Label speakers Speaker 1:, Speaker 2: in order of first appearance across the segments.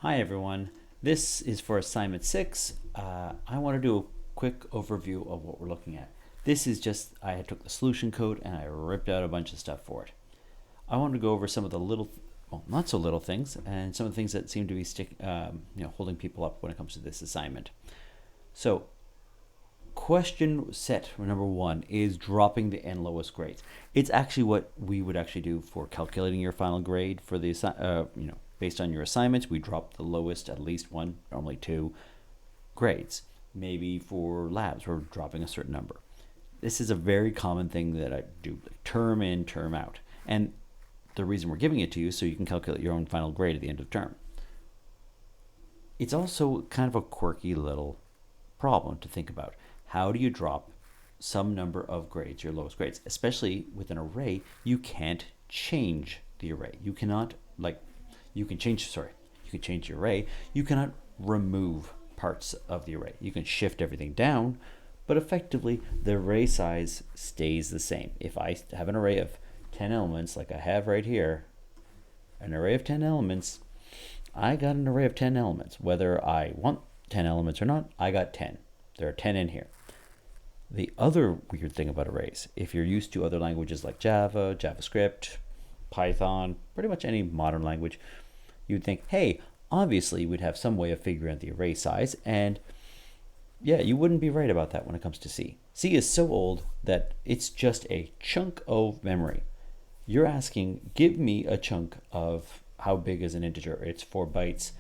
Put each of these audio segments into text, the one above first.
Speaker 1: Hi everyone, this is for assignment 6. I want to do a quick overview of what we're looking at. This is just, I took the solution code and I ripped out a bunch of stuff for it. I want to go over some of the little, well, not so little things, and some of the things that seem to be holding people up when it comes to this assignment. So, question set number 1 is dropping the n lowest grades. It's actually what we would actually do for calculating your final grade for the based on your assignments. We drop the lowest, at least one, normally 2 grades. Maybe for labs, we're dropping a certain number. This is a very common thing that I do term in, term out. And the reason we're giving it to you is so you can calculate your own final grade at the end of term. It's also kind of a quirky little problem to think about. How do you drop some number of grades, your lowest grades? Especially with an array, you can't change the array. You cannot, you can change the array. You cannot remove parts of the array. You can shift everything down, but effectively the array size stays the same. If I have an array of 10 elements, like I have right here, an array of 10 elements, I got an array of 10 elements. Whether I want 10 elements or not, I got 10. There are 10 in here. The other weird thing about arrays, if you're used to other languages like Java, JavaScript, Python, pretty much any modern language, you'd think, hey, obviously we'd have some way of figuring out the array size, and yeah, you wouldn't be right about that when it comes to C. C is so old that it's just a chunk of memory. You're asking, give me a chunk of how big is an integer? It's 4 bytes.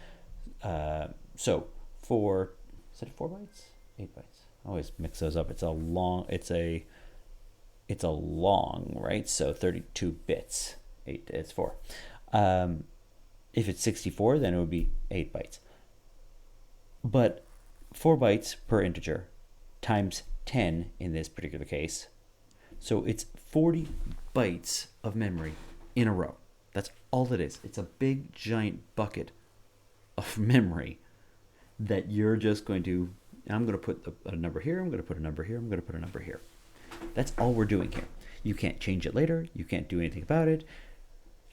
Speaker 1: So is it 4 bytes? 8 bytes. I always mix those up. It's a long, right? So 32 bits. 8, it's 4. If it's 64, then it would be 8 bytes. But 4 bytes per integer times 10 in this particular case. So it's 40 bytes of memory in a row. That's all it is. It's a big giant bucket of memory that you're just going to, I'm going to put a number here, I'm going to put a number here, I'm going to put a number here. That's all we're doing here. You can't change it later. You can't do anything about it.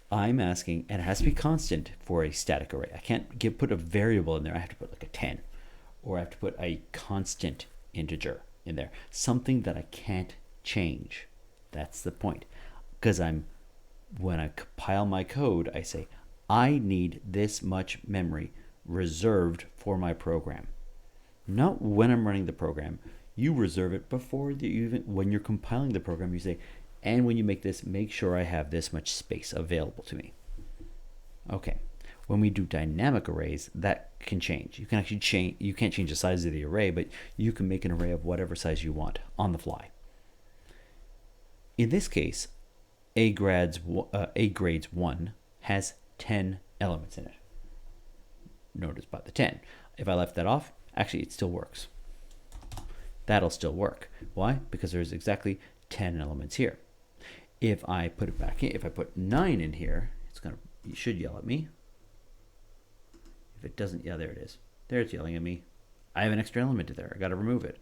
Speaker 1: I'm asking, and it has to be constant for a static array. I can't put a variable in there. I have to put like a 10, or I have to put a constant integer in there, something that I can't change. That's the point. Because when I compile my code, I say, I need this much memory reserved for my program. Not when I'm running the program. You reserve it before when you're compiling the program, you say, and when you make this, make sure I have this much space available to me. Okay. When we do dynamic arrays, that can change. You can actually change. You can't change the size of the array, but you can make an array of whatever size you want on the fly. In this case, A grades 1 has 10 elements in it. Notice about the 10. If I left that off, actually it still works. That'll still work. Why? Because there's exactly 10 elements here. If I put it back in, if I put 9 in here, it should yell at me. If it doesn't, yeah, there it is. There it's yelling at me. I have an extra element in there. I got to remove it.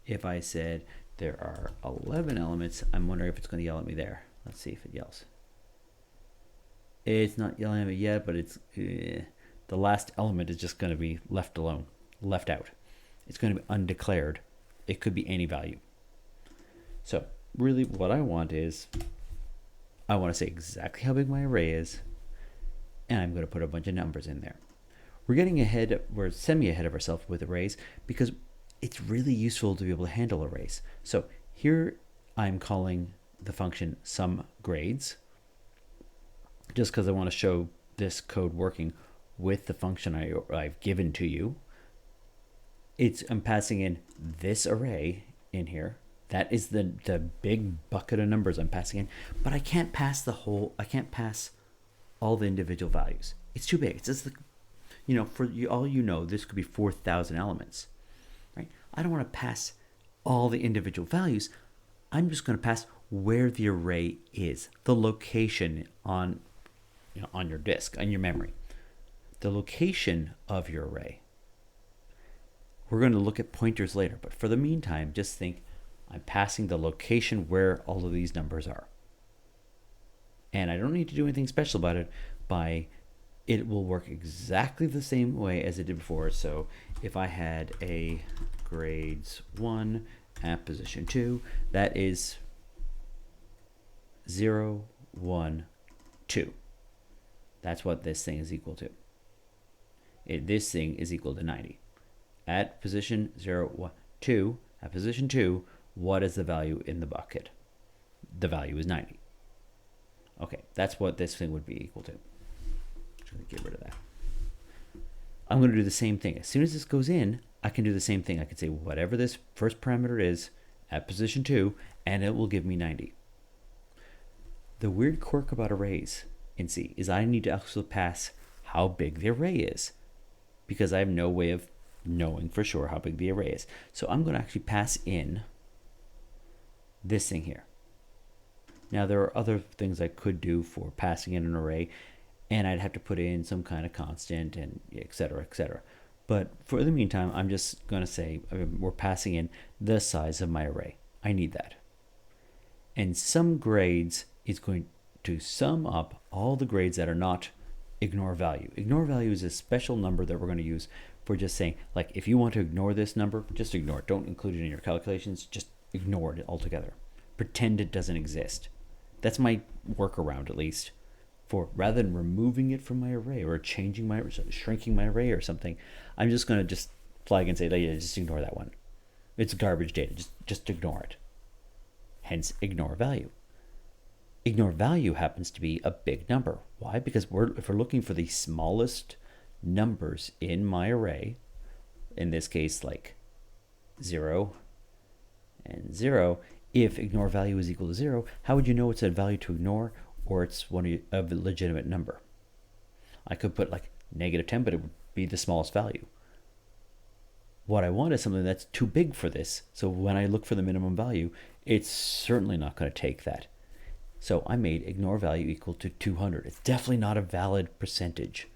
Speaker 1: If I said there are 11 elements, I'm wondering if it's going to yell at me there. Let's see if it yells. It's not yelling at me yet, but it's the last element is just going to be left alone, left out. It's going to be undeclared. It could be any value. So really what I want is, I want to say exactly how big my array is, and I'm going to put a bunch of numbers in there. We're semi ahead of ourselves with arrays because it's really useful to be able to handle arrays. So here I'm calling the function sumGrades just because I want to show this code working with the function I've given to you. I'm passing in this array in here. That is the big bucket of numbers I'm passing in, but I can't pass all the individual values. It's too big. It's just for you, this could be 4,000 elements, right? I don't want to pass all the individual values. I'm just going to pass where the array is, the location on your disk, on your memory, the location of your array. We're going to look at pointers later, but for the meantime, just think I'm passing the location where all of these numbers are. And I don't need to do anything special about it by it will work exactly the same way as it did before. So if I had a grades 1 at position 2, that is 0, 1, 2. That's what this thing is equal to. This thing is equal to 90. At position 0, 1, 2, at position 2, what is the value in the bucket? The value is 90. Okay, that's what this thing would be equal to. Just going to get rid of that. I'm going to do the same thing. As soon as this goes in, I can do the same thing. I can say whatever this first parameter is at position 2, and it will give me 90. The weird quirk about arrays in C is I need to also pass how big the array is, because I have no way of knowing for sure how big the array is. So I'm going to actually pass in this thing here. Now there are other things I could do for passing in an array, and I'd have to put in some kind of constant and et cetera, et cetera. But for the meantime, I'm just going to say we're passing in the size of my array. I need that. And sum grades is going to sum up all the grades that are not ignore value. Ignore value is a special number that we're going to use for just saying, like, if you want to ignore this number, just ignore it. Don't include it in your calculations. Just ignore it altogether. Pretend it doesn't exist. That's my workaround, at least, for rather than removing it from my array or changing my, shrinking my array or something. I'm just going to just flag and say, yeah, just ignore that one. It's garbage data. Just ignore it. Hence, ignore value. Ignore value happens to be a big number. Why? Because if we're looking for the smallest numbers in my array, in this case, like 0 and 0, if ignore value is equal to 0, how would you know it's a value to ignore or it's a legitimate number? I could put like -10, but it would be the smallest value. What I want is something that's too big for this. So when I look for the minimum value, it's certainly not going to take that. So I made ignore value equal to 200. It's definitely not a valid percentage.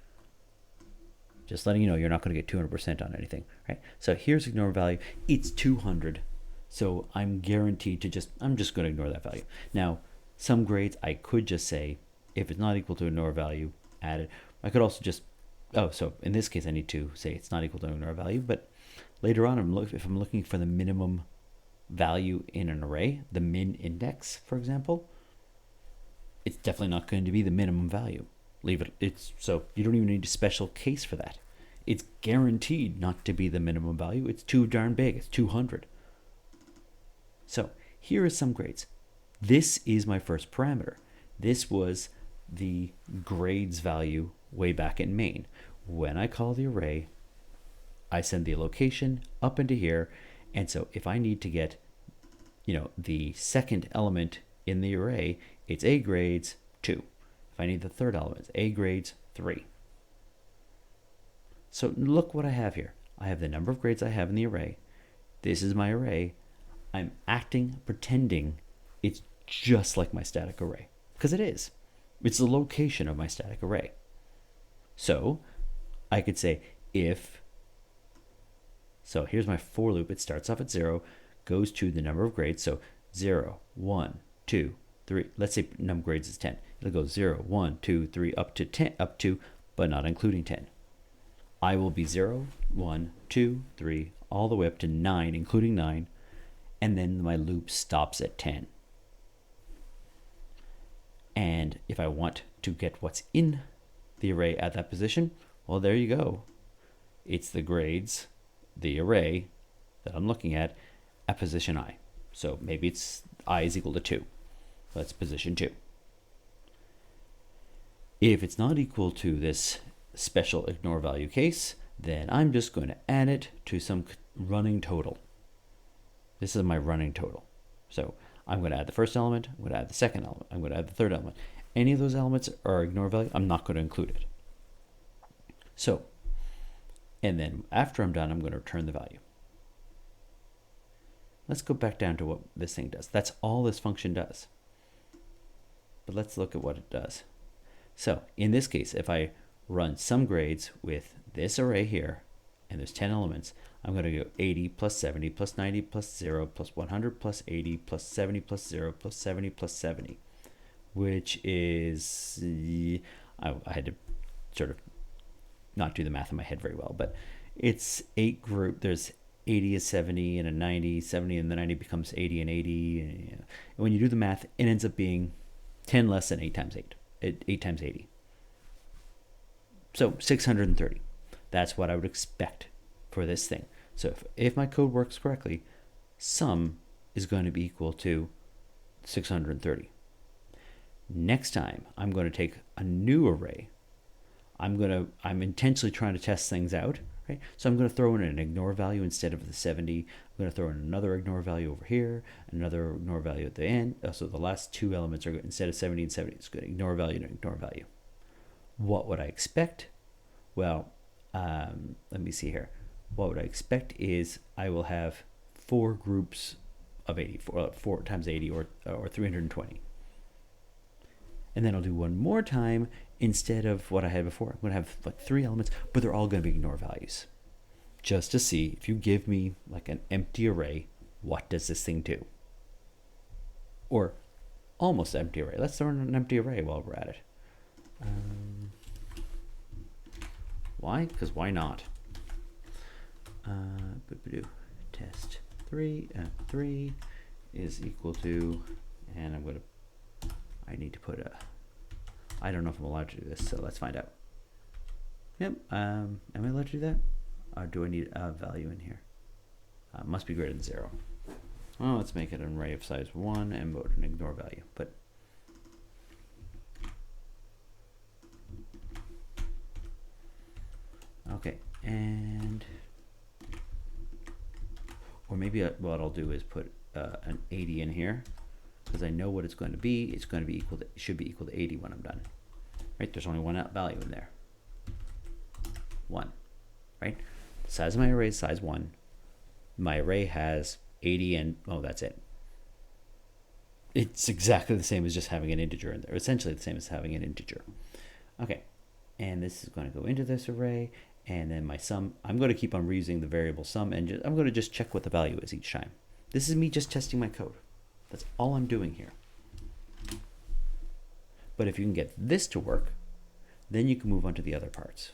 Speaker 1: Just letting you know, you're not going to get 200% on anything, right? So here's ignore value. It's 200. So I'm guaranteed to I'm just going to ignore that value. Now, some grades, I could just say, if it's not equal to ignore value, add it. I could also just, so in this case, I need to say it's not equal to ignore value. But later on, if I'm looking for the minimum value in an array, the min index, for example, it's definitely not going to be the minimum value. So you don't even need a special case for that. It's guaranteed not to be the minimum value. It's too darn big. It's 200. So here is some grades. This is my first parameter. This was the grades value way back in main. When I call the array, I send the location up into here. And so if I need to get, the second element in the array, it's A grades 2. If I need the third element, it's A grades 3. So look what I have here. I have the number of grades I have in the array. This is my array. I'm pretending it's just like my static array, because it is. It's the location of my static array. So I could say so here's my for loop. It starts off at 0, goes to the number of grades. So 0, 1, 2, 3. Let's say number of grades is 10. It'll go 0, 1, 2, 3, up to 10, but not including 10. I will be 0, 1, 2, 3, all the way up to 9, including 9. And then my loop stops at 10. And if I want to get what's in the array at that position, well, there you go. It's the grades, the array that I'm looking at position I. So maybe it's I is equal to 2. That's position 2. If it's not equal to this special ignore value case, then I'm just going to add it to some running total. This is my running total. So I'm going to add the first element, I'm going to add the second element, I'm going to add the third element. Any of those elements are ignore value, I'm not going to include it. So, and then after I'm done, I'm going to return the value. Let's go back down to what this thing does. That's all this function does. But let's look at what it does. So in this case, if I run some grades with this array here, and there's 10 elements, I'm going to go 80 plus 70 plus 90 plus 0 plus 100 plus 80 plus 70 plus 0 plus 70 plus 70, which is, I had to sort of not do the math in my head very well, but it's 8 group. There's 80 is 70 and a 90, 70 and the 90 becomes 80 and 80. And when you do the math, it ends up being 10 less than 8 times 8. 8 times 80. So 630. That's what I would expect for this thing. So if my code works correctly, sum is going to be equal to 630. Next time, I'm going to take a new array. I'm intentionally trying to test things out, right? So I'm going to throw in an ignore value instead of the 70. I'm going to throw in another ignore value over here, another ignore value at the end. So the last two elements are, instead of 70 and 70, it's going to ignore value and ignore value. What would I expect? Well, let me see here. What would I expect is I will have 4 groups of 80, 4 times 80 or 320. And then I'll do one more time instead of what I had before. I'm going to have like 3 elements, but they're all going to be ignore values. Just to see, if you give me like an empty array, what does this thing do? Or almost empty array. Let's throw in an empty array while we're at it. Why? Because why not? Test 3 is equal to, and I need to put a, I don't know if I'm allowed to do this, so let's find out. Yep, am I allowed to do that? Or do I need a value in here? Must be greater than 0. Well, let's make it an array of size 1 and put an ignore value. But okay, and or maybe what I'll do is put an 80 in here, because I know what it's going to be. It's going to be equal to, it should be equal to 80 when I'm done. Right? There's only one value in there. 1. Right? The size of my array is size 1. My array has 80 and, oh, that's it. It's exactly the same as just having an integer in there. Essentially the same as having an integer. Okay. And this is going to go into this array. And then my sum, I'm going to keep on reusing the variable sum, and I'm going to just check what the value is each time. This is me just testing my code. That's all I'm doing here. But if you can get this to work, then you can move on to the other parts.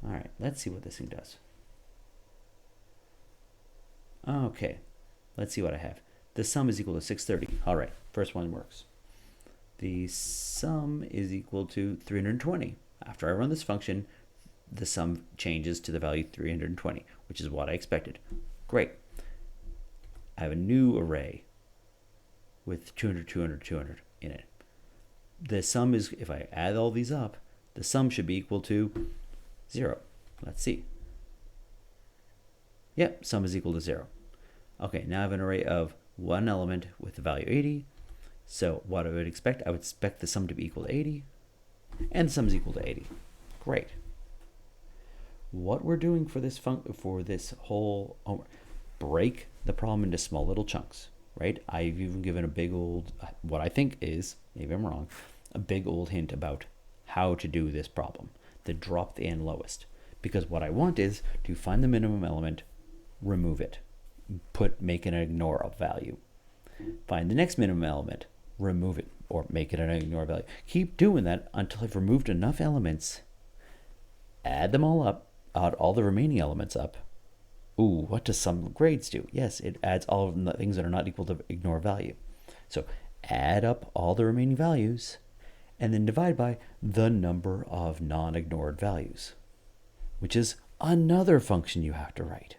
Speaker 1: All right, let's see what this thing does. Okay, let's see what I have. The sum is equal to 630. All right, first one works. The sum is equal to 320. After I run this function, the sum changes to the value 320, which is what I expected. Great. I have a new array with 200, 200, 200 in it. The sum is, if I add all these up, the sum should be equal to 0. Let's see. Yep, sum is equal to 0. Okay, now I have an array of one element with the value 80. So what I would expect, I would expect the sum to be equal to 80, and the sum is equal to 80. Great. What we're doing for this whole break the problem into small little chunks, right? I've even given a big old, what I think is, maybe I'm wrong, a big old hint about how to do this problem, to drop the n lowest. Because what I want is to find the minimum element, remove it, make it an ignore of value. Find the next minimum element, remove it, or make it an ignore value. Keep doing that until I've removed enough elements, add them all up, add all the remaining elements up. Ooh, what does sum grades do? Yes, it adds all of the things that are not equal to ignore value. So add up all the remaining values and then divide by the number of non-ignored values, which is another function you have to write.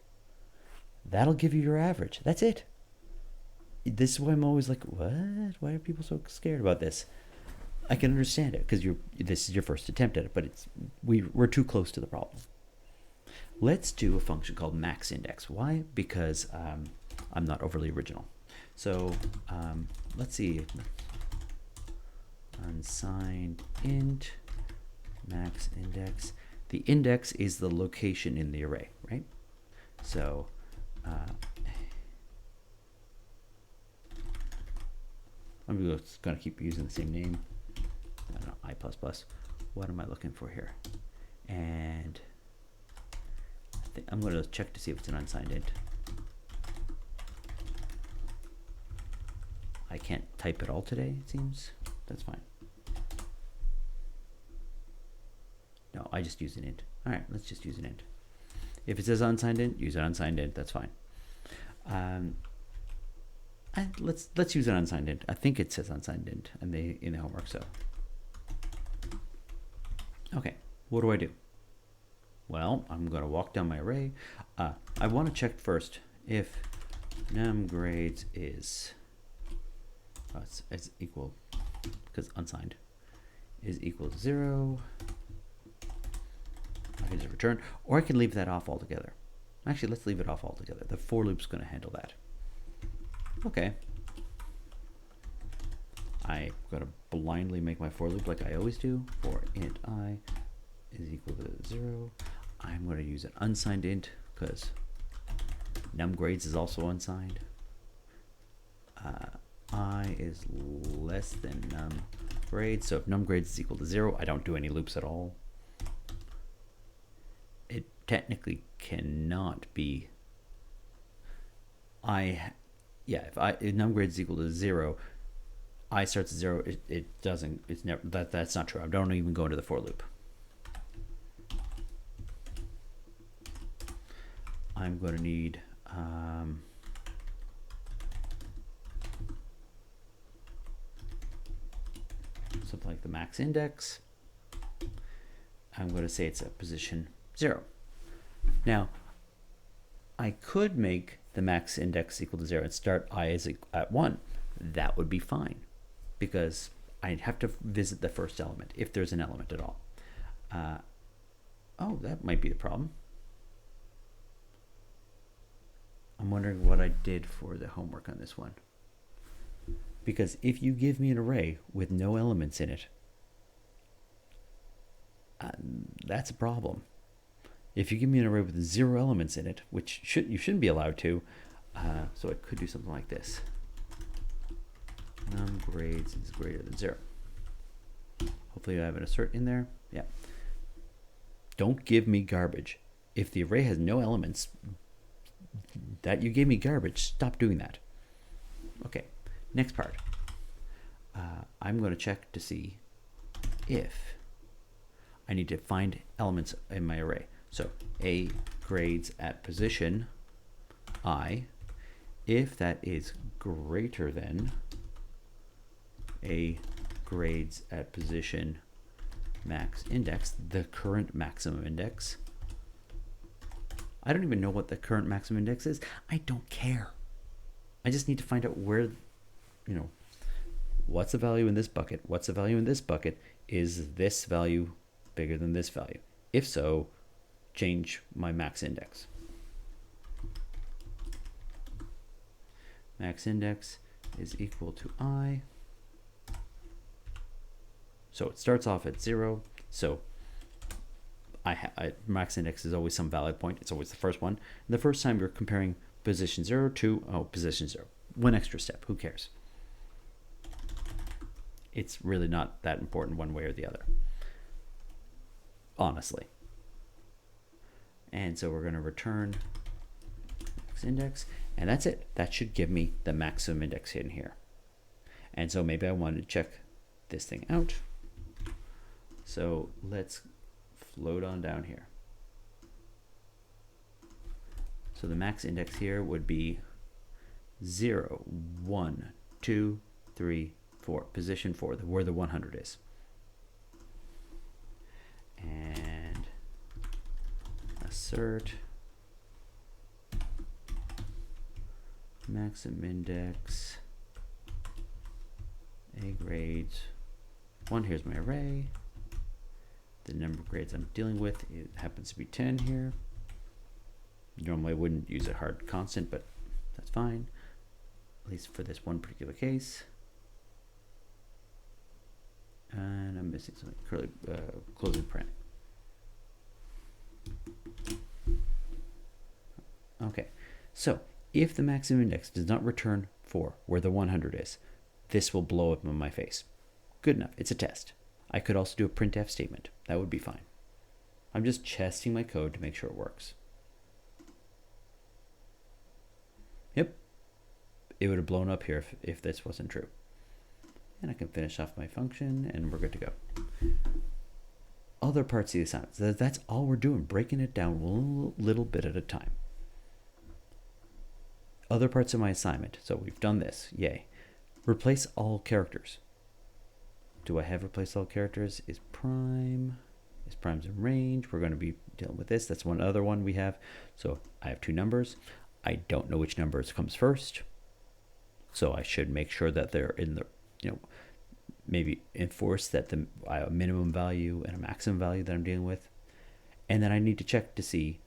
Speaker 1: That'll give you your average. That's it. This is why I'm always like, what? Why are people so scared about this? I can understand it because this is your first attempt at it, but we're too close to the problem. Let's do a function called MaxIndex. Why? Because I'm not overly original. So let's see. Unsigned int MaxIndex. The index is the location in the array, right? So I'm just going to keep using the same name. I don't know, I++. What am I looking for here? And I'm going to check to see if it's an unsigned int. I can't type it all today, it seems. That's fine. No, I just use an int. All right, let's just use an int. If it says unsigned int, use an unsigned int. That's fine. Let's use an unsigned int. I think it says unsigned int in the homework. So, okay, what do I do? Well, I'm going to walk down my array. I want to check first if numGrades is it's equal, because unsigned is equal to 0. I can just return, or I can leave that off altogether. Actually, let's leave it off altogether. The for loop's going to handle that. Okay. I'm going to blindly make my for loop like I always do. For int I is equal to 0. I'm going to use an unsigned int because numGrades is also unsigned. I is less than numGrades. So if numGrades is equal to 0, I don't do any loops at all. It technically cannot be. If numGrades is equal to 0, I starts at 0. It doesn't. It's never. That's not true. I don't even go into the for loop. I'm going to need something like the MaxIndex. I'm going to say it's at position 0. Now, I could make the MaxIndex equal to 0 and start I as at 1. That would be fine because I'd have to visit the first element if there's an element at all. Oh, that might be the problem. I'm wondering what I did for the homework on this one. Because if you give me an array with no elements in it, that's a problem. If you give me an array with 0 elements in it, which you shouldn't be allowed to, so I could do something like this. numGrades is greater than 0. Hopefully I have an assert in there. Yeah. Don't give me garbage. If the array has no elements, that you gave me garbage, stop doing that. Okay, next part. I'm going to check to see if I need to find elements in my array. So a grades at position I, if that is greater than a grades at position MaxIndex, the current maximum index. I don't even know what the current maximum index is. I don't care. I just need to find out where, what's the value in this bucket? What's the value in this bucket? Is this value bigger than this value? If so, change my MaxIndex. MaxIndex is equal to I. So it starts off at 0. So MaxIndex is always some valid point. It's always the first one. And the first time you're comparing position 0 to position 0. One extra step. Who cares? It's really not that important one way or the other. Honestly. And so we're going to return MaxIndex. And that's it. That should give me the maximum index in here. And so maybe I wanted to check this thing out. So let's float on down here. So the max index here would be 0, 1, 2, 3, 4. Position 4, where the 100 is. And assert maximum index a grades 1. Here's my array. The number of grades I'm dealing with, it happens to be 10 here. Normally I wouldn't use a hard constant, but that's fine, at least for this one particular case. And I'm missing something, curly closing print. Okay, so if the maximum index does not return 4, where the 100 is, this will blow up in my face. Good enough, it's a test. I could also do a printf statement. That would be fine. I'm just testing my code to make sure it works. Yep, it would have blown up here if this wasn't true. And I can finish off my function and we're good to go. other parts of the assignment. So that's all we're doing, breaking it down a little bit at a time. Other parts of my assignment. So we've done this, yay. Replace all characters. Do I have replace all characters? Is primes in range? We're going to be dealing with this. That's one other one we have. So I have two numbers. I don't know which numbers comes first. So I should make sure that they're in the, maybe enforce that the minimum value and a maximum value that I'm dealing with. And then I need to check to see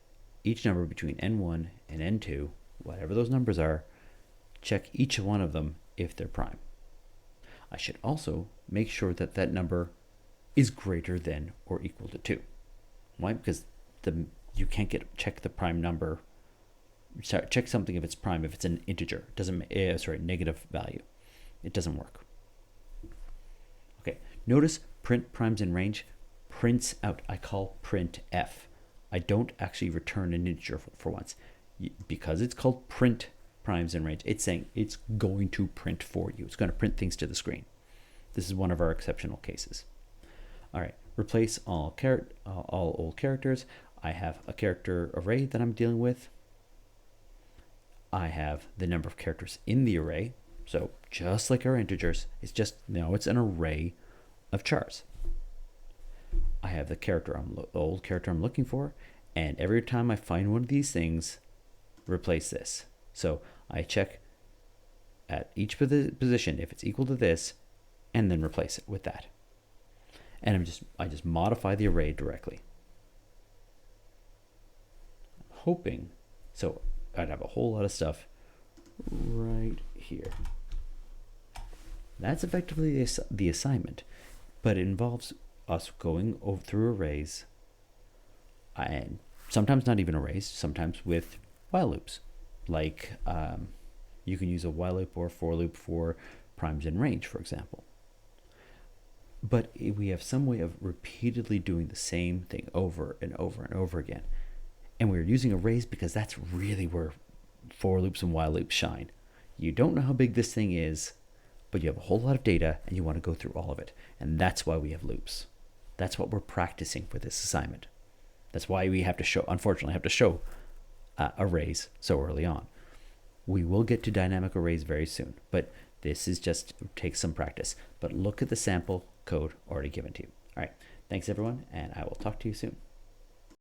Speaker 1: each number between N1 and N2, whatever those numbers are, check each one of them if they're prime. I should also make sure that that number is greater than or equal to 2. Why? Because you can't check the prime number. Check something if it's prime, if it's an integer. It doesn't, negative value. It doesn't work. Okay, notice print primes in range prints out. I call print F. I don't actually return an integer for once. Because it's called print primes in range, it's saying it's going to print for you. It's going to print things to the screen. This is one of our exceptional cases. All right, replace all old characters. I have a character array that I'm dealing with. I have the number of characters in the array. So just like our integers, it's just now it's an array of chars. I have the old character I'm looking for, and every time I find one of these things, replace this. So I check at each position if it's equal to this, and then replace it with that. And I just modify the array directly. I'm hoping, so I'd have a whole lot of stuff right here. That's effectively the assignment, but it involves us going through arrays, and sometimes not even arrays, sometimes with while loops. Like you can use a while loop or for loop for primes in range, for example. But we have some way of repeatedly doing the same thing over and over and over again. And we're using arrays because that's really where for loops and while loops shine. You don't know how big this thing is, but you have a whole lot of data and you want to go through all of it. And that's why we have loops. That's what we're practicing for this assignment. That's why we have to show, unfortunately, arrays so early on. We will get to dynamic arrays very soon, but this is just takes some practice. But look at the sample code already given to you. All right, thanks everyone, and I will talk to you soon.